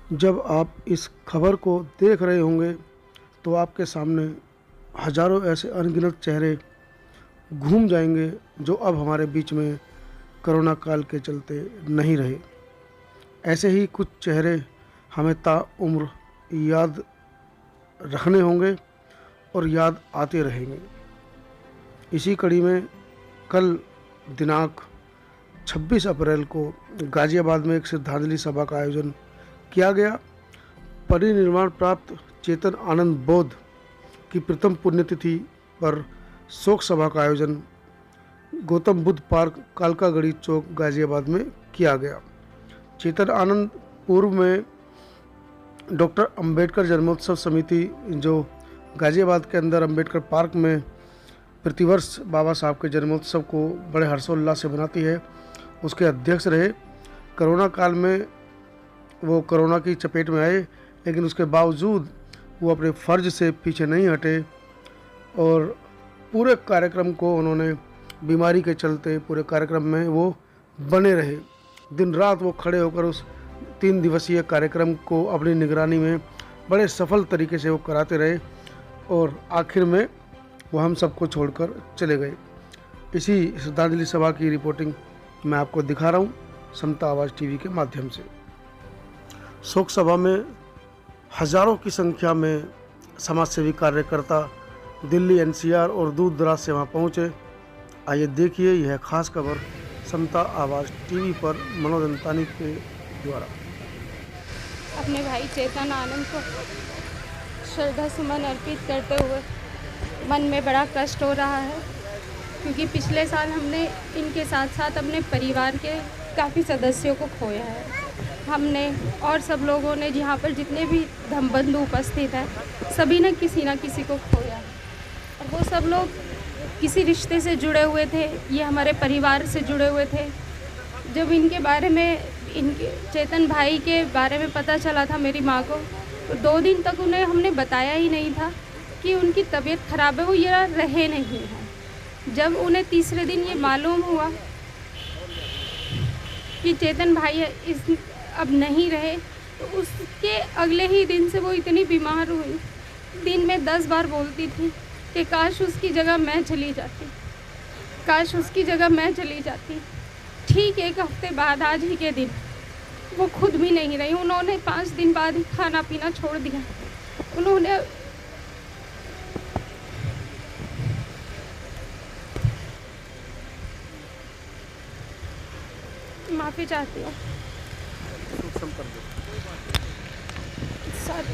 जब आप इस खबर को देख रहे होंगे तो आपके सामने हजारों ऐसे अनगिनत चेहरे घूम जाएंगे जो अब हमारे बीच में कोरोना काल के चलते नहीं रहे। ऐसे ही कुछ चेहरे हमें ताउम्र याद रखने होंगे और याद आते रहेंगे। इसी कड़ी में कल दिनांक 26 अप्रैल को गाज़ियाबाद में एक श्रद्धांजलि सभा का आयोजन किया गया। परिनिर्वाण प्राप्त चेतन आनंद बोध की प्रथम पुण्यतिथि पर शोक सभा का आयोजन गौतम बुद्ध पार्क कालकागढ़ी चौक गाज़ियाबाद में किया गया। चेतन आनंद पूर्व में डॉक्टर अंबेडकर जन्मोत्सव समिति जो गाज़ियाबाद के अंदर अंबेडकर पार्क में प्रतिवर्ष बाबा साहब के जन्मोत्सव को बड़े हर्षोल्लास से मनाती है, उसके अध्यक्ष रहे। कोरोना काल में वो कोरोना की चपेट में आए, लेकिन उसके बावजूद वो अपने फ़र्ज से पीछे नहीं हटे और पूरे कार्यक्रम को उन्होंने बीमारी के चलते पूरे कार्यक्रम में वो बने रहे। दिन रात वो खड़े होकर उस 3 दिवसीय कार्यक्रम को अपनी निगरानी में बड़े सफल तरीके से वो कराते रहे और आखिर में वो हम सबको छोड़कर चले गए। इसी श्रद्धांजलि सभा की रिपोर्टिंग मैं आपको दिखा रहा हूँ समता आवाज़ टीवी के माध्यम से। शोक सभा में हजारों की संख्या में समाजसेवी कार्यकर्ता दिल्ली एनसीआर और दूर दराज से वहाँ पहुँचे। आइए देखिए यह खास खबर समता आवाज़ टीवी पर मनोज अंतानी के द्वारा। अपने भाई चेतन आनंद को श्रद्धा सुमन अर्पित करते हुए मन में बड़ा कष्ट हो रहा है, क्योंकि पिछले साल हमने इनके साथ साथ अपने परिवार के काफ़ी सदस्यों को खोया है। हमने और सब लोगों ने जहाँ पर जितने भी धमबंधु उपस्थित हैं सभी ने किसी न किसी को खोया और वो सब लोग किसी रिश्ते से जुड़े हुए थे, ये हमारे परिवार से जुड़े हुए थे। जब इनके बारे में इनके चेतन भाई के बारे में पता चला था मेरी माँ को, तो 2 दिन तक उन्हें हमने बताया ही नहीं था कि उनकी तबीयत ख़राब है, वो ये रहे नहीं हैं। जब उन्हें तीसरे दिन ये मालूम हुआ कि चेतन भाई अब नहीं रहे, तो उसके अगले ही दिन से वो इतनी बीमार हुई, दिन में 10 बार बोलती थी कि काश उसकी जगह मैं चली जाती, काश उसकी जगह मैं चली जाती। ठीक 1 हफ्ते बाद आज ही के दिन वो खुद भी नहीं रही। उन्होंने 5 दिन बाद ही खाना पीना छोड़ दिया। उन्होंने माफ़ी चाहती हूँ सर,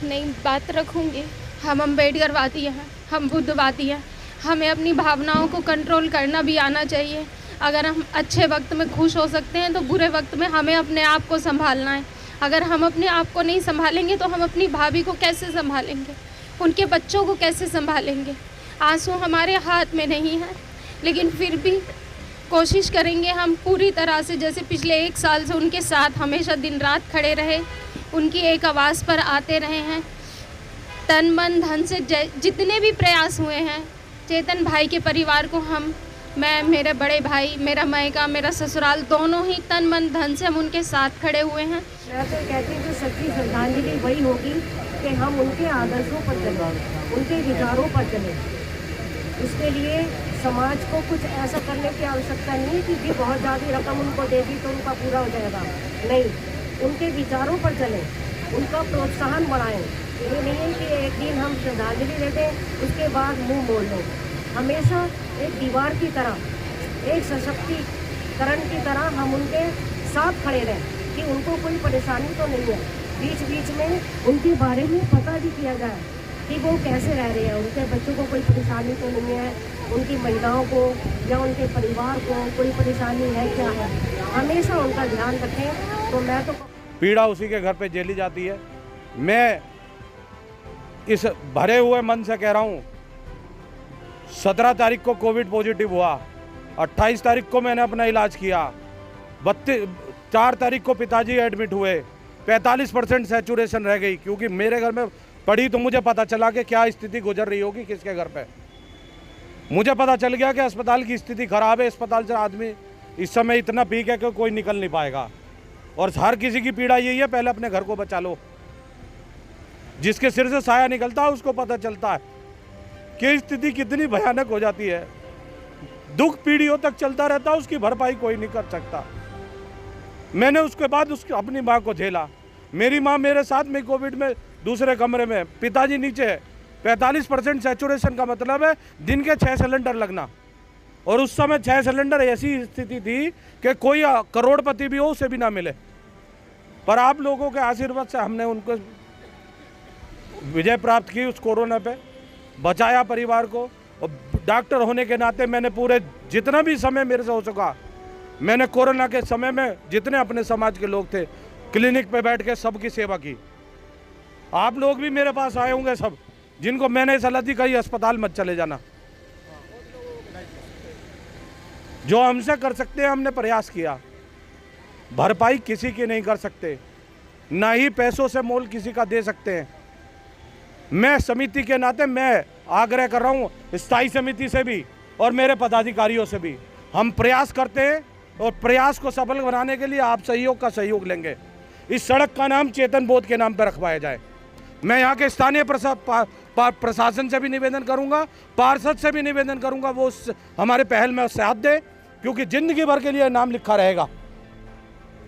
नहीं बात रखूँगी। हम अम्बेडकरवादी हैं, हम बुद्धवादी हैं, हमें अपनी भावनाओं को कंट्रोल करना भी आना चाहिए। अगर हम अच्छे वक्त में खुश हो सकते हैं तो बुरे वक्त में हमें अपने आप को संभालना है। अगर हम अपने आप को नहीं संभालेंगे तो हम अपनी भाभी को कैसे संभालेंगे, उनके बच्चों को कैसे संभालेंगे। आंसू हमारे हाथ में नहीं है, लेकिन फिर भी कोशिश करेंगे हम पूरी तरह से, जैसे पिछले 1 साल से उनके साथ हमेशा दिन रात खड़े रहे, उनकी एक आवाज़ पर आते रहे हैं। तन मन धन से जितने भी प्रयास हुए हैं चेतन भाई के परिवार को मैं, मेरे बड़े भाई, मेरा मायका, मेरा ससुराल, दोनों ही तन मन धन से हम उनके साथ खड़े हुए हैं। मैं तो कहती हूँ सच्ची श्रद्धांजलि वही होगी कि हम उनके आदर्शों पर चलें, उनके विचारों पर चलें। इसके लिए समाज को कुछ ऐसा करने की आवश्यकता नहीं कि जी बहुत ज़्यादा रकम उनको दे दी तो उनका पूरा हो जाएगा। नहीं, उनके विचारों पर चलें, उनका प्रोत्साहन बढ़ाएं। ये नहीं है कि एक दिन हम श्रद्धांजलि दे दें उसके बाद मुंह मोड़ लें। हमेशा एक दीवार की तरह, एक सशक्तिकरण की तरह हम उनके साथ खड़े रहें कि उनको कोई परेशानी तो नहीं है। बीच बीच में उनके बारे में पता भी किया जाए कि वो कैसे रह रहे हैं, उनके बच्चों को कोई परेशानी तो नहीं है, उनकी महिलाओं को या उनके परिवार को कोई परेशानी है क्या है, हमेशा उनका ध्यान रखें। तो मैं तो पीड़ा उसी के घर पे झेली जाती है। मैं इस भरे हुए मन से कह रहा हूँ, 17 तारीख को कोविड पॉजिटिव हुआ, 28 तारीख को मैंने अपना इलाज किया, 4 तारीख को पिताजी एडमिट हुए, 45% सैचुरेशन रह गई, क्योंकि मेरे घर में पड़ी तो मुझे पता चला कि क्या स्थिति गुजर रही होगी किसके घर पे। मुझे पता चल गया कि अस्पताल की स्थिति खराब है, अस्पताल से आदमी इस समय इतना पीक है कि कोई निकल नहीं पाएगा। और हर किसी की पीड़ा यही है, पहले अपने घर को बचा लो। जिसके सिर से साया निकलता है उसको पता चलता है कि स्थिति कितनी भयानक हो जाती है। दुख पीढ़ियों तक चलता रहता है, उसकी भरपाई कोई नहीं कर सकता। मैंने उसके बाद उसकी अपनी माँ को झेला। मेरी माँ मेरे साथ में कोविड में दूसरे कमरे में, पिताजी नीचे है। 45% सैचुरेशन का मतलब है दिन के 6 सिलेंडर लगना। और उस समय 6 सिलेंडर ऐसी स्थिति थी कि कोई करोड़पति भी हो उसे भी ना मिले। पर आप लोगों के आशीर्वाद से हमने उनको विजय प्राप्त की, उस कोरोना पे बचाया परिवार को। और डॉक्टर होने के नाते मैंने पूरे जितना भी समय मेरे से हो सका, मैंने कोरोना के समय में जितने अपने समाज के लोग थे क्लिनिक पे बैठ के सबकी सेवा की। आप लोग भी मेरे पास आए होंगे सब, जिनको मैंने सलाह दी कहीं अस्पताल मत चले जाना। जो हमसे कर सकते हैं हमने प्रयास किया। भरपाई किसी की नहीं कर सकते, ना ही पैसों से मोल किसी का दे सकते हैं। मैं समिति के नाते मैं आग्रह कर रहा हूँ स्थायी समिति से भी और मेरे पदाधिकारियों से भी, हम प्रयास करते हैं और प्रयास को सफल बनाने के लिए आप सहयोग का सहयोग लेंगे। इस सड़क का नाम चेतन बोध के नाम पर रखवाया जाए। मैं यहाँ के स्थानीय प्रशासन से भी निवेदन करूँगा, पार्षद से भी निवेदन करूँगा वो हमारे पहल में साथ दे, क्योंकि ज़िंदगी भर के लिए नाम लिखा रहेगा,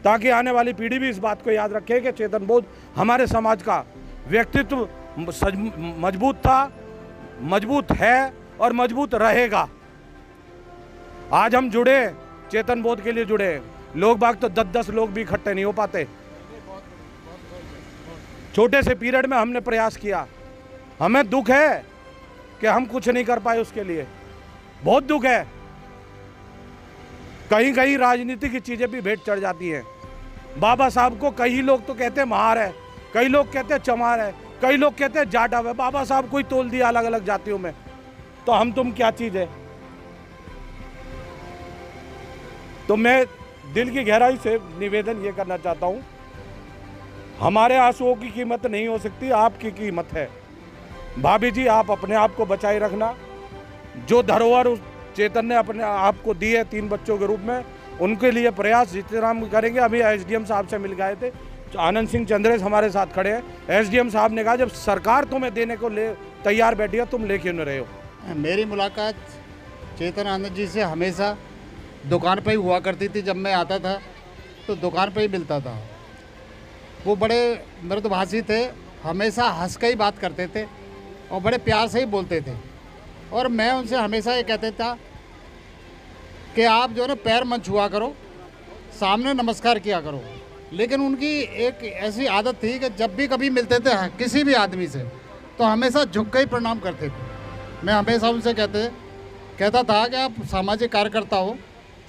ताकि आने वाली पीढ़ी भी इस बात को याद रखे कि चेतन बोध हमारे समाज का व्यक्तित्व मजबूत था, मजबूत है और मजबूत रहेगा। आज हम जुड़े, चेतन बोध के लिए जुड़े। लोग बाग तो 10-10 लोग भी इकट्ठे नहीं हो पाते। छोटे से पीरियड में हमने प्रयास किया। हमें दुख है कि हम कुछ नहीं कर पाए, उसके लिए बहुत दुख है। कहीं कहीं राजनीति की चीजें भी भेंट चढ़ जाती हैं। बाबा साहब को कई लोग तो कहते हैं महार है, कई लोग कहते हैं चमार है, कई लोग कहते हैं जाटव है। बाबा साहब को ही तोल दिया अलग अलग जातियों में, तो हम तुम क्या चीज है। तो मैं दिल की गहराई से निवेदन ये करना चाहता हूँ, हमारे आंसुओं की कीमत नहीं हो सकती, आपकी कीमत है। भाभी जी, आप अपने आप को बचाए रखना। जो धरोहर उस चेतन ने अपने आप को दी है 3 बच्चों के रूप में, उनके लिए प्रयास जितना हम करेंगे। अभी एसडीएम साहब से मिल गए थे, आनंद सिंह चंद्रेश हमारे साथ खड़े हैं। एसडीएम साहब ने कहा जब सरकार तुम्हें देने को ले तैयार बैठी है, तुम ले क्यों नहीं रहे हो। मेरी मुलाकात चेतन आनंद जी से हमेशा दुकान पर ही हुआ करती थी। जब मैं आता था तो दुकान पर ही मिलता था। वो बड़े मृदुभाषी थे, हमेशा हंस के ही बात करते थे और बड़े प्यार से ही बोलते थे। और मैं उनसे हमेशा ये कहते था कि आप जो है ना पैर मत छुआ करो, सामने नमस्कार किया करो। लेकिन उनकी एक ऐसी आदत थी कि जब भी कभी मिलते थे किसी भी आदमी से, तो हमेशा झुक के ही प्रणाम करते थे। मैं हमेशा उनसे कहता था कि आप सामाजिक कार्यकर्ता हो,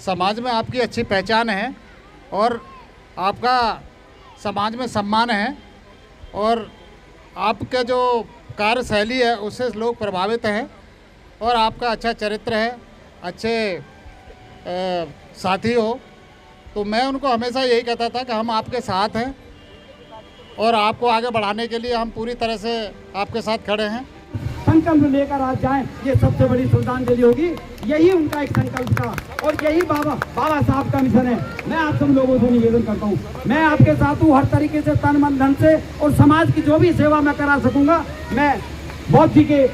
समाज में आपकी अच्छी पहचान है और आपका समाज में सम्मान है और आपका जो कार्यशैली है उससे लोग प्रभावित हैं और आपका अच्छा चरित्र है, अच्छे साथी हो। तो मैं उनको हमेशा यही कहता था कि हम आपके साथ हैं और आपको आगे बढ़ाने के लिए हम पूरी तरह से आपके साथ खड़े हैं। संकल्प लेकर आज जाएं, ये सबसे बड़ी श्रद्धांजलि होगी। यही उनका एक संकल्प था और यही बाबा साहब का मिशन है। मैं आप सब लोगों से निवेदन करता हूँ, मैं आपके साथ हूँ हर तरीके से, तन मन धन से, और समाज की जो भी सेवा मैं करा सकूँगा, मैं बौद्ध जी के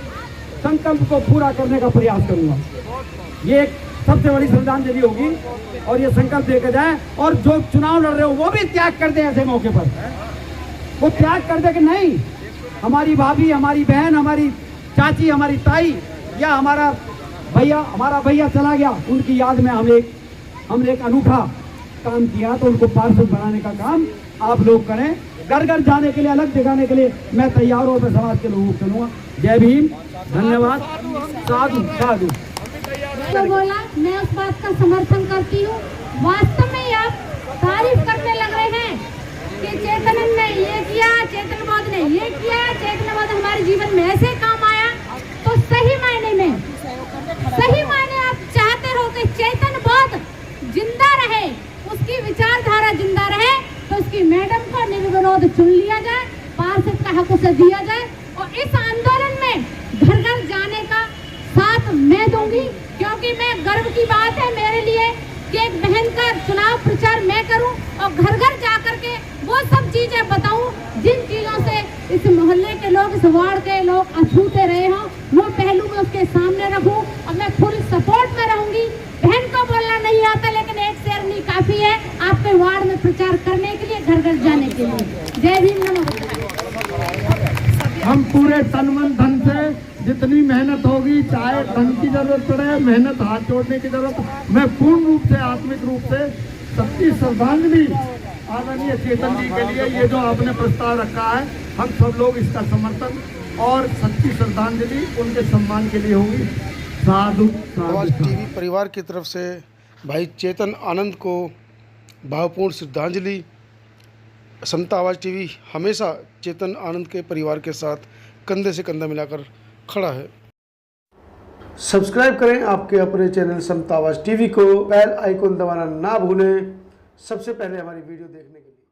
संकल्प को पूरा करने का प्रयास करूँगा। ये एक सबसे बड़ी श्रद्धांजलि होगी और ये संकल्प लेकर जाए। और जो चुनाव लड़ रहे हो वो भी त्याग कर दे, ऐसे मौके पर वो त्याग कर दे कि नहीं, हमारी भाभी, हमारी बहन, हमारी चाची, हमारी ताई या हमारा भैया चला गया, उनकी याद में हमने एक अनूठा काम किया, तो उनको पार्षद बनाने का काम आप लोग करें। घर घर जाने के लिए, अलग जगाने के लिए मैं तैयार हूँ, मैं समाज के लोगों को चलूँगा। जय भीम, धन्यवाद, साधु साधु। तो बोला, मैं उस बात का समर्थन करती हूँ। वास्तव में आप तारीफ करने लग रहे हैं कि चेतन ने ये किया, चेतन बोध ने ये किया, चेतन बोध हमारे जीवन में ऐसे काम आया। तो सही मायने आप चाहते हो कि चेतन बोध जिंदा रहे, उसकी विचारधारा जिंदा रहे, तो उसकी मैडम को निर्विरोध चुन लिया जाए, पार्षद का हक उसे दिया जाए और इस आंदोलन में घर घर जाने का साथ मैं दूंगी। क्योंकि मैं गर्व की बात है मेरे लिए कि एक बहन का चुनाव प्रचार मैं करूं और घर घर जा करके वो सब चीजें बताऊं जिन चीजों से इस मोहल्ले के लोग, इस वार्ड के लोग अछूते रहे हों, वो पहलू में उसके सामने रखूं और मैं फुल सपोर्ट में रहूंगी। बहन को बोलना नहीं आता, लेकिन एक शेर नहीं काफी है आपके वार्ड में प्रचार करने के लिए, घर घर जाने के लिए। जय भीम, नमो बुद्धाय। हम पूरे तन मन धन से जितनी मेहनत होगी, चाहे धन की जरूरत पड़े, मेहनत हाथ जोड़ने की जरूरत, मैं पूर्ण रूप से, आत्मिक रूप से सच्ची श्रद्धांजलि आदरणीय चेतन जी के लिए, ये जो आपने प्रस्ताव रखा है, हम सब लोग इसका समर्थन और सच्ची श्रद्धांजलि उनके सम्मान के लिए होगी। साधु आवाज़ टीवी परिवार की तरफ से भाई चेतन आनंद को भावपूर्ण श्रद्धांजलि। समता आवाज़ टीवी हमेशा चेतन आनंद के परिवार के साथ कंधे से कंधा मिलाकर खड़ा है। सब्सक्राइब करें आपके अपने चैनल समता आवाज़ टीवी को, बेल आइकन दबाना ना भूलें सबसे पहले हमारी वीडियो देखने के लिए।